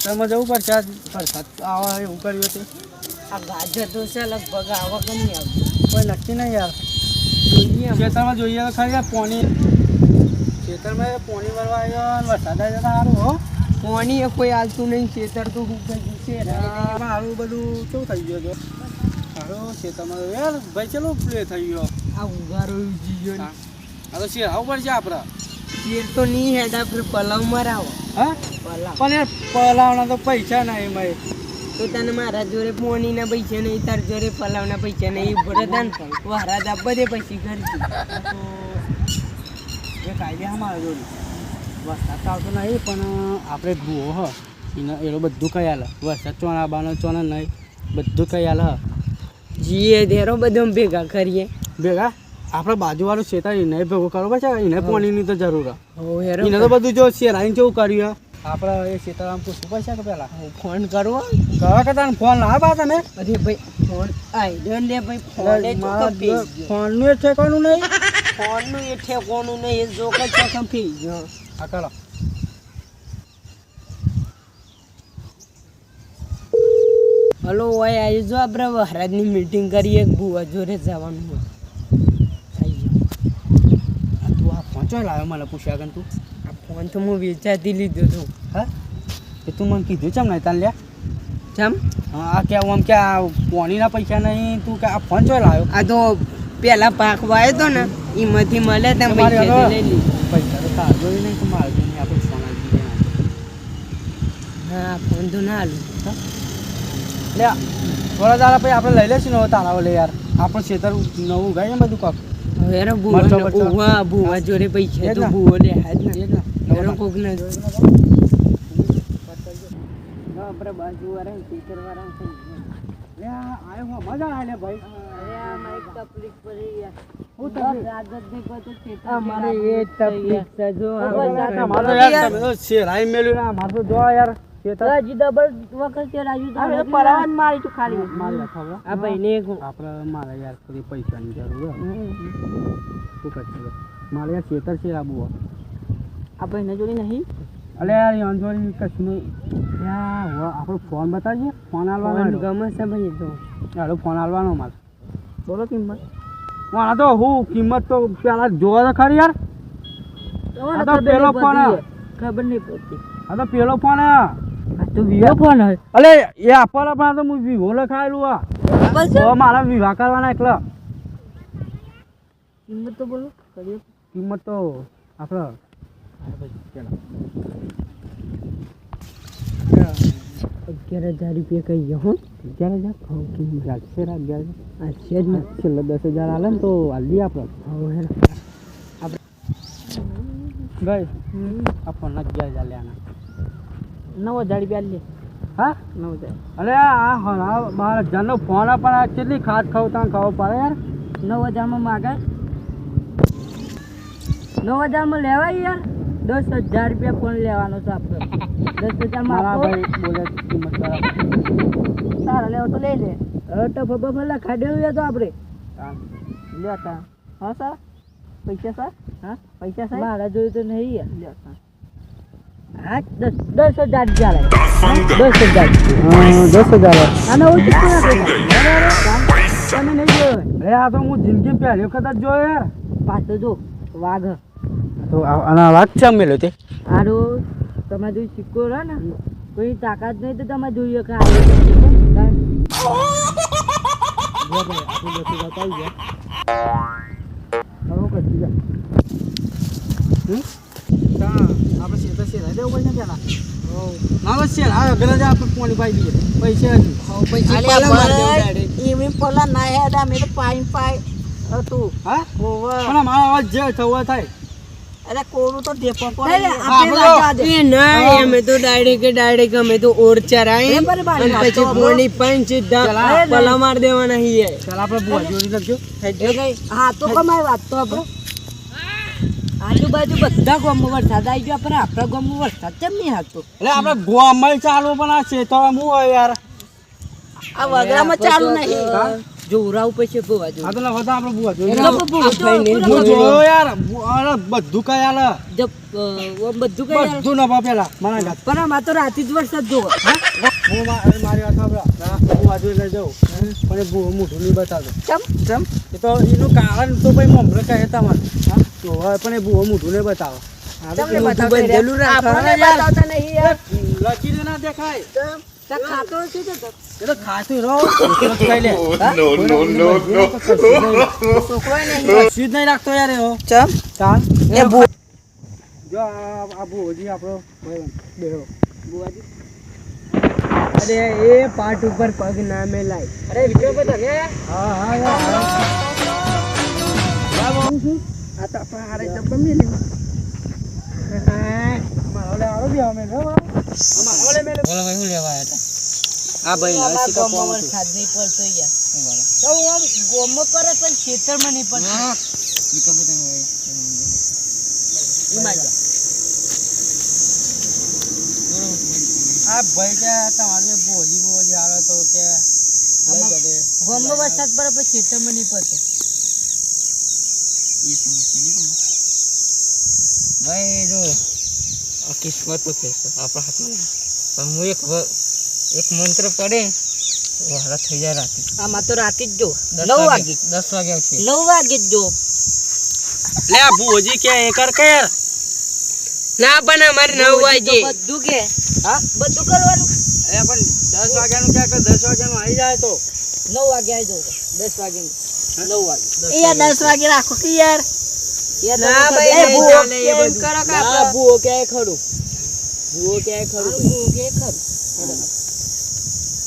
ખેતરમાં જવું પડશે આજ વરસાદ આવા એવું કર્યું હતું આ ગાજર તો છે લગભગ આવા કેમ નહીં આવતું કોઈ નક્કી નહીં યાર જોઈએ ખેતરમાં જોઈએ તો ખરી પાણી ખેતરમાં પાણી ભરવા આવ્યો અને વરસાદ આવી જતા સારું હો પાણી એ કોઈ હાલતું નહીં ખેતર તો ઉગાઈ ગયું છે સારું બધું કેવું થઈ ગયું છે સારું ખેતરમાં યાર ભાઈ ચલો પ્લે થઈ ગયો આ ઉગારો જીજો ને આ તો શેર આવું પડશે આપણે શેર તો નહીં હેડ આપણે પલાવ મરાવો હા પલાવ પણ યાર પલાવના તો પૈસા નહીં ભાઈ તો તને મારા જોડે પોણીના પૈસા નહીં તાર જોડે પલાવના પૈસા નહીં ભરદાન વહારા દા બધે પૈસા ખર્ચી એ કાયદે અમારા જોડે વરસાદ તો આવતો નહીં પણ આપણે ગુઓ હ એને એનો બધું કઈ હાલે વરસાદ ચોણા બાનો ચોણા નહીં બધું કઈ હાલે જીએ ધેરો બધો ભેગા કરીએ ભેગા આપણે બાજુવાળું ખેતર એને ભેગું કરવું પડશે એને પાણીની તો જરૂર હેરો એને તો બધું જો શેરાઈને કેવું કર્યું આપણે એ ખેતર આમ પૂછવું પડશે કે પહેલાં ફોન કરવો કરવા કે તને ફોન ના પા તમે અરે ભાઈ ફોન આઈ દે લે ભાઈ ફોન ફોનનું એ ઠેકાનું નહીં ફોનનું એ ઠેકોનું નહીં એ જોક છે કંપી ગયો હા કરો હલો ઓય આવી જો આપણે વહરાજની મીટિંગ કરીએ બુવા જોડે જવાનું હોય થઈ ગયું તું આ ફોન ચો લાવ્યો મને પૂછ્યા કન તું આ ફોન તો હું વેચાતી લીધો હતો હા એ તું મને કીધું ચમ નહીં તને લ્યા ચમ હા આ કેવું આમ કે આ પાણીના પૈસા નહીં તું કે આ ફોન ચો લાવ્યો આ તો પેલા પાક વાયો તો ને એમાંથી મળે તેમ પૈસા લઈ લીધું પૈસા તો તાર જોઈ નહીં તો મારે જોઈને આપણે ફોન આવી દીધો હા ફોન તો ના આલું લે થોડા દાડા પછી આપણે લઈ લેશું ને હવે તારા લે યાર આપણું ખેતર નવું ઉગાય ને બધું કાક હવે ભૂવા જોડે પૈસા તો ભૂવો લે હાજ ને એનો કોક ને આપણે બાજુ વાળા ખેતર વાળા થઈ લે આયો હો મજા આવે લે ભાઈ અરે આ મારી તકલીફ પડી યાર હું તકલીફ? રાત દેખો તો ખેતર અમારે એ તકલીફ છે જો મારો યાર તમે તો શેરાઈ મેલ્યું ના માર તો જો યાર ખેતર હજી ડબલ વખત છે રાજુ તો પરાવન મારી તું ખાલી મારી ખબર આ ભાઈ ને આપણે મારે યાર થોડી પૈસાની જરૂર હે શું કરશું મારે યાર ખેતર છે આબુ આ ભાઈ ને જોડી નહીં અલે યાર અંજોરી કશું નહીં યાર આપણો ફોન બતાવજે ફોન આલવાનો ગમે છે ભાઈ તો હાલો ફોન આલવાનો મારે બોલો કિંમત આ તો હું કિંમત તો પેલા જોવા તો ખરી યાર આ તો પેલો ફોન ખબર નહીં પડતી આ તો પેલો ફોન આ તો વિવો ફોન હે અલે એ આપવાના પણ આ તો હું વિવો લખાયેલું આ તો મારા વિવાહ કરવાના એકલા કિંમત તો બોલો કર્યો કિંમત તો આપણે 11,000 રૂપિયા કહી ગયો હું 11,000 હા કિંમત રાખશે 11,000 આ છે જ ને છેલ્લે 10,000 આલે ને તો આલી આપણે હવે ભાઈ આ ફોન 11,000 લેવાના 9,000 રૂપિયા લે હા 9,000 અરે આ હણા 12,000 નો ફોન પણ આ કેટલી ખાટ ખાવતા ખાવ પડે યાર 9,000 માં માગે 9,000 માં લેવાય યાર 10,000 રૂપિયા ફોન લેવાનો છે આપણે 10,000 માં મારા આપો. ભાઈ બોલે કિંમત બરાબર તારા લેવો તો લઈ લે તો ભલા ખાડેલું તો આપણે લેતા હા સર પૈસા સર હા પૈસા સર મારા જોયું તો નહીં યાર લેતા હા 10,000 ચાલે 10,000 આને ઓછું કોના તમે નહીં જોયો અરે આ તો હું જિંદગી પહેલી વખત જ જોયો યાર પાછો જો વાઘ તો આના વાત છે મેલ્યો તે આરો તમે જો સિક્કો રહે ને કોઈ તાકાત નહીં તો તમે જોઈએ કે આપણે શેર શેર દેવું પડશે પેલા ના બસ શેર આ અગર જ આપણે પોણી પાઈ દઈએ પૈસા પલા ના હેડ અમે તો પાઈ હતું હા પણ મારો અવાજ જે થવા થાય અરે કોરું તો દેપો આપણે અમે તો ડાયરેક્ટ અમે તો ઓરચા રાઈ પછી પોણી પાંચ સીધા પલા માર દેવાના હી ચાલ આપણે બુઆ જોડી લખજો હા તો કમાય વાત તો આપણે આજુબાજુ બધા ગામમાં વરસાદ આવી ગયો પણ આપણા ગામમાં વરસાદ કેમ નહીં આવતો એટલે આપણે ગોમાં ચાલુ પણ આ છે તો હું હોય યાર આ વગરામાં ચાલુ નહીં જો ઉરાવ પછી ભૂવા જો આ તો લખો તો આપણે બુઆ જોઈએ એના પર ભૂવા બુઆ જોયો યાર અરે બધું કઈ આલે બધું કઈ બધું નફા પેલા મને ઘાત પણ આમાં તો રાતે જ વરસાદ જો હું મારી વાત સાંભળો બુઆ જોઈ લઈ જાઉં પણ એ બુઆ મોઢું નહીં બતાવતો ચમ એ તો એનું કારણ તો ભાઈ મમરે કહે તમારે હા તો હવે પણ એ બુઆ મોઢું નહીં બતાવો તમને બંધેલું બતાવતા નહીં યાર લખી દે ના દેખાય ખાતો છે તો એ તો ખાતું રહો ખાઈ લે છોકરો નહીં કશું જ નહીં રાખતો યાર એવો ચમ તાન એ જો આ બુઆજી આપણો ભાઈ બેહો બુવાજી અરે એ પાટ ઉપર પગ ના મેલાય અરે વિક્રમ તમે હા હા યાર આ તો આપણે હારે જબ્બર મેલી અમારો લે આરો બી અમે રે અમારો લે મેલે બોલો ભાઈ હું લેવા આવ્યા હતા આ ભાઈ લસી તો કોમ વરસાદ નહીં પડતો યાર તો આમ ગોમમાં પડે પણ ખેતરમાં નહીં પડતો વિક્રમ તમે એમાં જા આ ભાઈ કે તમારે બોજી આવે તો કે ગોમમાં વરસાદ પડે પણ ખેતરમાં નહીં પડતો એ સમસ્યા નહીં ભાઈ જો આ કિસ્મત તો કહેશો આપણા હાથમાં પણ હું એક મંત્ર પડે હાલત થઈ જાય રાતે આમાં તો રાતે જ જો 9 વાગે 10 વાગે આવશે 9 વાગે જ જો લે આ ભુજી કે એકર કર ના પણ અમારે 9 વાગે બધું કે હા બધું કરવાનું અરે પણ 10 વાગ્યાનું ક્યાં કર 10 વાગ્યાનું આવી જાય તો 9 વાગે આવી જાવ 10 વાગે 9 વાગે એ યાર 10 વાગે રાખો કે યાર ના ભાઈ નહીં ચાલે એ બધું કરો કે આપણે ભૂઓ કે ખરું ભૂઓ કે ખરું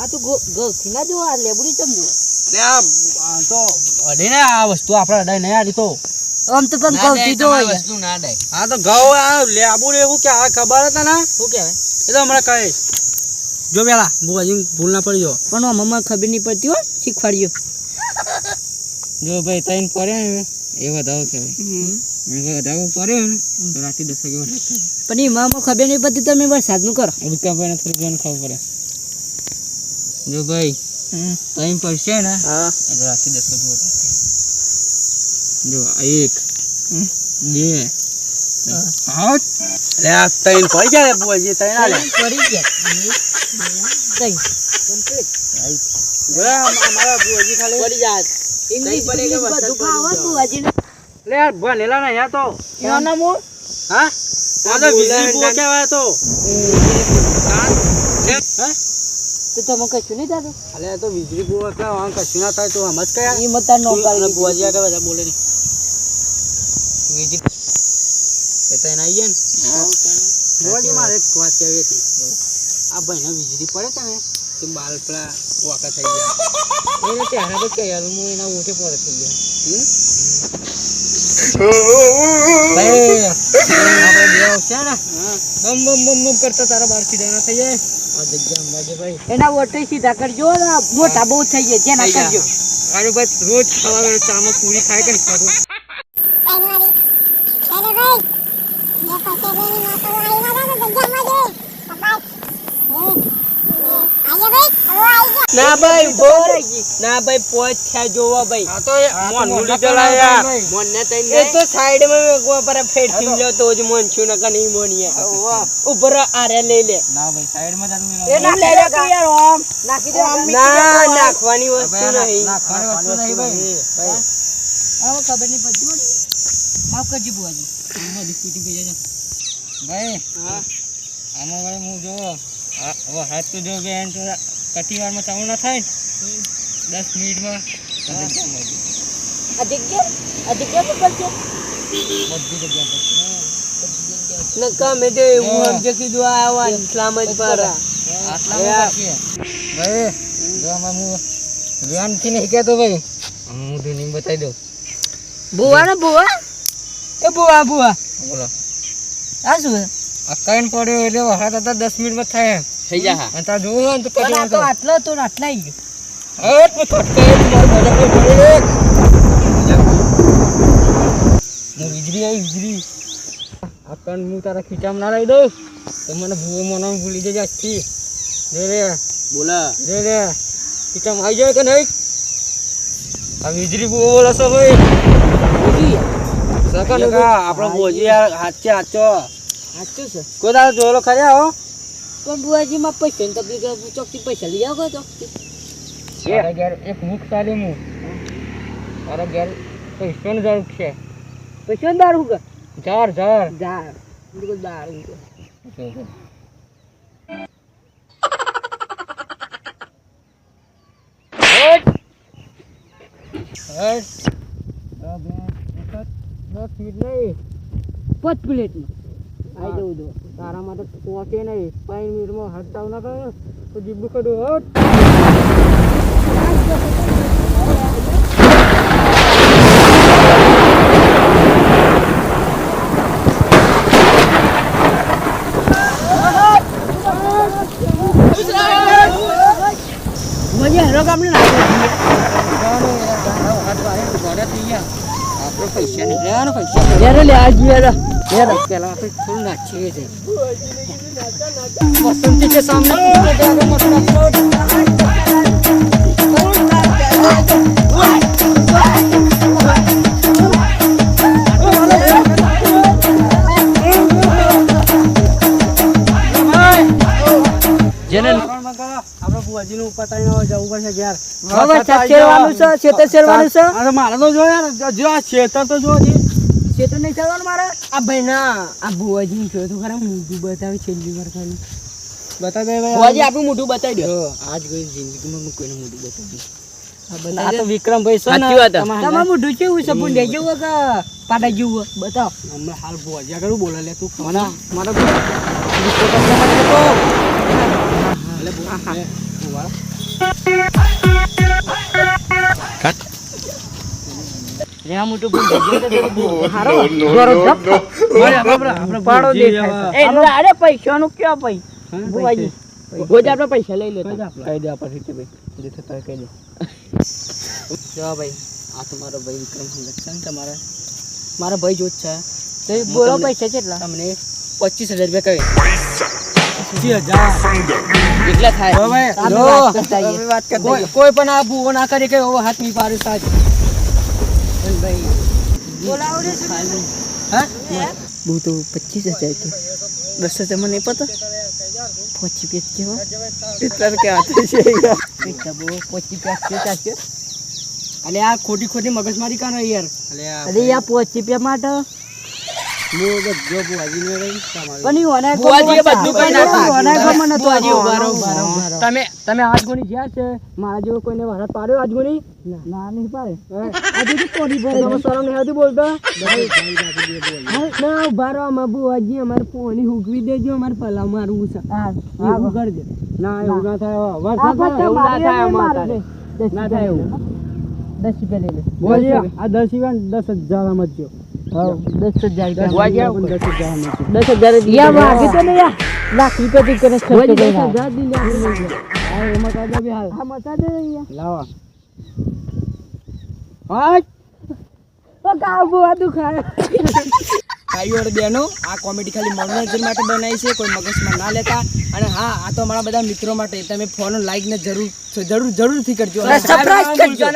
આ તો ગૌથી ના જો આ લેબડી ચમજો લે આ તો અડે ને આ વસ્તુ આપણે અડાય નહીં આડી તો આમ તો પણ ગૌથી જો વસ્તુ ના અડાય હા તો ઘઉં આ લેબુ એવું કે આ ખબર હતા ને શું કહેવાય એ તો હમણાં કહે જો પેલા બુઆજી ભૂલ ના પડી જો પણ મમ્મા ખબર નહીં પડતી હો શીખવાડ્યો જો ભાઈ તૈન પડે ને એ વધાવો કહેવાય વધાવો પડે ને તો રાતે 10 વાગે વરસાદ પણ એમાં ખબર નહીં પડતી તમે વરસાદનું કરો વિકાભાઈને થોડું ઘણું ખબર પડે જો ભાઈ તૈન પડશે ને હા એટલે રાતે 10 વાગે વરસાદ જો 1 2 હા લે આ તૈન પડી જાય બુઆજી તૈન આલે પડી ગયા કઈ કમ્પ્લીટ મારા બુઆજી ખાલી પડી જાય ઇંગ્લિશ બધું ખાવા બુઆજી લે યાર ભણેલા ને યા તો એનો નામ હું હા આ તો વીજળી બુઆ કહેવાય તો હા તો તમે કશું નહીં થતું અલે આ તો વીજળી બુઆ કહેવાય કશું ના થાય તો સમજ કયા એ મત નો પાડી બુઆજી આગળ બધા બોલે નહીં વીજળી એ તો એના આવી ગયા ને બુઆજી મારે એક વાત કહેવી હતી આ ભાઈને વીજળી પડે છે ને તો બાલ પેલા વાંકા થઈ ગયા એને ચહેરા પર કહી હું એના ઓઠે પર થઈ ગયા ભાઈ આપણે બે છે ને બમ બમ બમ બમ કરતા તારા બાર સીધા ના થઈ જાય આ જગ્યા અંબાજે ભાઈ એના વોટે સીધા કરજો ને મોટા બહુ થઈ જાય જેના કરજો અરે ભાઈ રોજ ખાવા ચામાં પૂરી ખાય કે ખાધું ના ભાઈ ના ભાઈ પોચ થયા જોવા ભાઈ આ તો મોન મુડી ચલા યાર મોન ને તઈ એ તો સાઈડ માં મેકવા પર ફેટ થી લો તો જ મોન છું ન કની મોનિયા ઉપર આરે લઈ લે ના ભાઈ સાઈડ માં જાતું એ ના લે કે યાર ઓમ નાખી દે ના નાખવાની વસ્તુ નહીં નાખવાની વસ્તુ નહીં ભાઈ આવ ખબર નહીં પડતી હો માફ કરજો બુઆજી બધી સ્કૂટી પી જાય ભાઈ હા આમાં ભાઈ હું જો હવે હાથ તો જો બેન તો કટીવારમાં ચાલુ ના થાય 10 મિનિટમાં આ જગ્યા પર પડશે બધી જગ્યા પર નકા મે દે હું સમજે કીધું આવા ઇસ્લામ જ પર આટલા ભાઈ જો આમાં હું ધ્યાનથી નહીં કહેતો ભાઈ હું ધીની બતાવી દઉં બુઆ ને બુઆ એ બુઆ બોલો આ શું આ કાઈન પડ્યો એટલે વહાત હતા 10 મિનિટમાં થાય થઈ જા અને તાર જોવું હોય ને તો પણ તો આટલો તો આટલા આવી ગયો હવે તો ફટકે માર મજા પડી વીજળી આવી વીજળી આ કાન હું તારા ખીચામાં ના લઈ દઉં તો મને ભૂવો મનાવ ભૂલી જજે આજથી રે બોલા રે ખીચામાં આવી જાય કે નહીં આ વીજળી બોલો છો ભાઈ આપણો બોજી યાર હાચે હાચો સાચું છે કોઈ દાડો જોયેલો ખરી આવો પણ બુઆજીમાં પૈસાની તકલીફ ચોકથી પૈસા લઈ આવો ચોકથી મારા ઘેર એક મુખ સાલી હું મારા ઘેર પૈસાની જરૂર છે પૈસાની દારૂ કે જાર જાર જા બિલકુલ દારૂ કે પાંચ પ્લેટમાં આવી જવું દો તારા માટે પહોંચે નહીં 5 મિનિટમાં હટતાવ ના કરે તો જીબુ કડું હટ મજા હેરો કામ ને આપણે પૈસા નહીં લેવાનો પૈસા યાર લે આ જીયા પેલા આપણે થોડું નાખીએ છે વસંતી के सामने જેને આપણે બુઆજીનું પતાઈને જવું પડશે ઘેર હવે છેતરવાનું છે છેતર શેરવાનું છે અરે મારે તો જો યાર જો આ છેતર તો જો છેતર નહીં ચાલવાનું મારે આ ભાઈ ના આ બુઆજી જોયું તો ખરા મોઢું બતાવી છેલ્લી વાર ખાલી બતા દે ભાઈ બુઆજી આપણું મોઢું બતાવી દો આજ ગઈ જિંદગીમાં હું કોઈનું મોઢું બતાવી આ તો વિક્રમભાઈ છે ને તમારું મોઢું કેવું છે પણ લઈ જવું કે પાટા જેવું બતાવ હમણાં હાલ બુઆજી આગળ બોલે લે તું મને મારો રેવા મોટું બોલ હારો પાડો દેખાય અરે પૈસાનું ક્યાં પૈ બુઆજી ગોજ આપણે પૈસા લઈ લેતા કહી દે આપણે રીતે ભાઈ જે થતા કહી દે જો ભાઈ આ તો મારો ભાઈ વિક્રમ સંગઠન તમારા મારા ભાઈ જોત છે તો બોલો પૈસા કેટલા તમને 25,000 રૂપિયા કહે 25,000 કેટલા થાય વાત કરતા કોઈ પણ આ ભૂવો ના કરી કે એવો હાથ ની પાડે સાજ ભાઈ બોલાવો રે હા બહુ તો 25,000 કે 10,000 મને નહીં પતા 25 કેવા એટલા કે આતે છે પૈસા બહુ 25 છે અલે આ ખોટી મગજમારી કાનો યાર અરે યાર 25 માટે જો બુઆજી ને રહી પણ ઈ ઓના બુઆજીએ બધું કઈ નાખ્યું. ઓના ગમન નતો બુઆજી આજે ઉભા રહો, ઉભા રહો. તમે આજગોની જ્યાં છે મારા જેવો કોઈને વરસાદ પાડ્યો આજગોની ના નહીં પાડે આજે તો કોડી તમે પડે શરમ નહીં આવતી બોલતા ના ઉભા રહો અમાર બુઆજી અમારે પોણી હુકવી દેજો અમારે પલાવ મારવું છે હા એવું કરજે ના એવું ના થાય વરસાદ આ એવું ના થાય અમારે મારે ના થાય એવું 10 રૂપિયા લઈ લે બોલી આ 10 ઇવન 10,000 આમ જ જો હા 10,000 બુઆજી આવો 10,000 આમ જ 10,000 યા માગે તો ને યા લાખ રૂપિયા થી કરે ખર્ચો કરી 10,000 દી લે આ એમાં કાઢો બી હાલ હા મતા દે યા લાવા હા ઓ કા બુઆ દુખાય ભાઈઓ અને બહેનો આ કોમેડી ખાલી મનોરંજન માટે બનાવી છે કોઈ મગજમાં ના લેતા અને હા આ તો અમારા બધા મિત્રો માટે તમે ફોન લાઈક ને જરૂરથી કરજો સબસ્ક્રાઇબ કરજો.